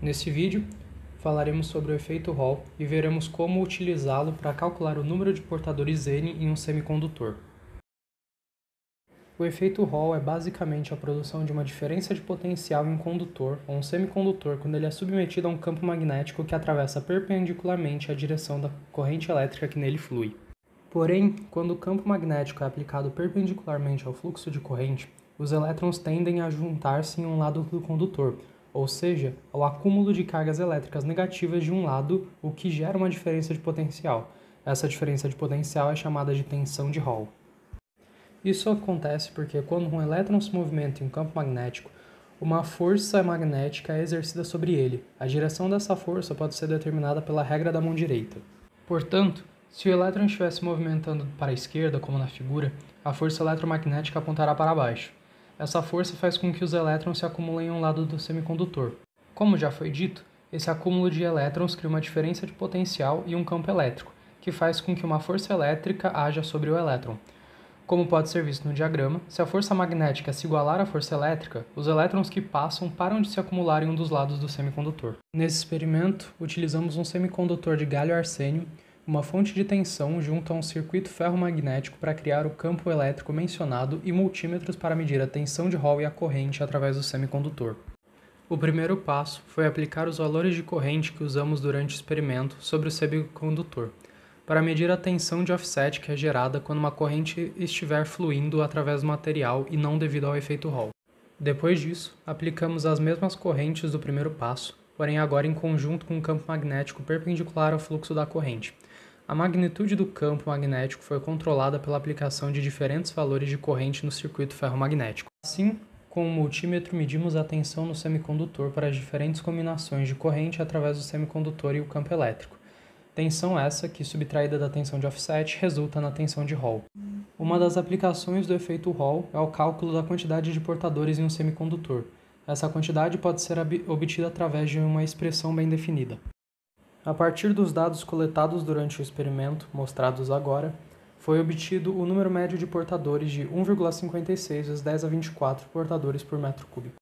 Nesse vídeo, falaremos sobre o efeito Hall e veremos como utilizá-lo para calcular o número de portadores N em um semicondutor. O efeito Hall é basicamente a produção de uma diferença de potencial em um condutor ou um semicondutor quando ele é submetido a um campo magnético que atravessa perpendicularmente a direção da corrente elétrica que nele flui. Porém, quando o campo magnético é aplicado perpendicularmente ao fluxo de corrente, os elétrons tendem a juntar-se em um lado do condutor, ou seja, ao acúmulo de cargas elétricas negativas de um lado, o que gera uma diferença de potencial. Essa diferença de potencial é chamada de tensão de Hall. Isso acontece porque quando um elétron se movimenta em um campo magnético, uma força magnética é exercida sobre ele. A direção dessa força pode ser determinada pela regra da mão direita. Portanto, se o elétron estiver se movimentando para a esquerda, como na figura, a força eletromagnética apontará para baixo. Essa força faz com que os elétrons se acumulem em um lado do semicondutor. Como já foi dito, esse acúmulo de elétrons cria uma diferença de potencial e um campo elétrico, que faz com que uma força elétrica haja sobre o elétron. Como pode ser visto no diagrama, se a força magnética se igualar à força elétrica, os elétrons que passam param de se acumular em um dos lados do semicondutor. Nesse experimento, utilizamos um semicondutor de galho-arsênio, uma fonte de tensão junto a um circuito ferromagnético para criar o campo elétrico mencionado e multímetros para medir a tensão de Hall e a corrente através do semicondutor. O primeiro passo foi aplicar os valores de corrente que usamos durante o experimento sobre o semicondutor, para medir a tensão de offset que é gerada quando uma corrente estiver fluindo através do material e não devido ao efeito Hall. Depois disso, aplicamos as mesmas correntes do primeiro passo, porém agora em conjunto com um campo magnético perpendicular ao fluxo da corrente. A magnitude do campo magnético foi controlada pela aplicação de diferentes valores de corrente no circuito ferromagnético. Assim, com o multímetro medimos a tensão no semicondutor para as diferentes combinações de corrente através do semicondutor e o campo elétrico. Tensão essa que, subtraída da tensão de offset, resulta na tensão de Hall. Uma das aplicações do efeito Hall é o cálculo da quantidade de portadores em um semicondutor. Essa quantidade pode ser obtida através de uma expressão bem definida. A partir dos dados coletados durante o experimento, mostrados agora, foi obtido o número médio de portadores de 1,56 × 10⁻²4 portadores por metro cúbico.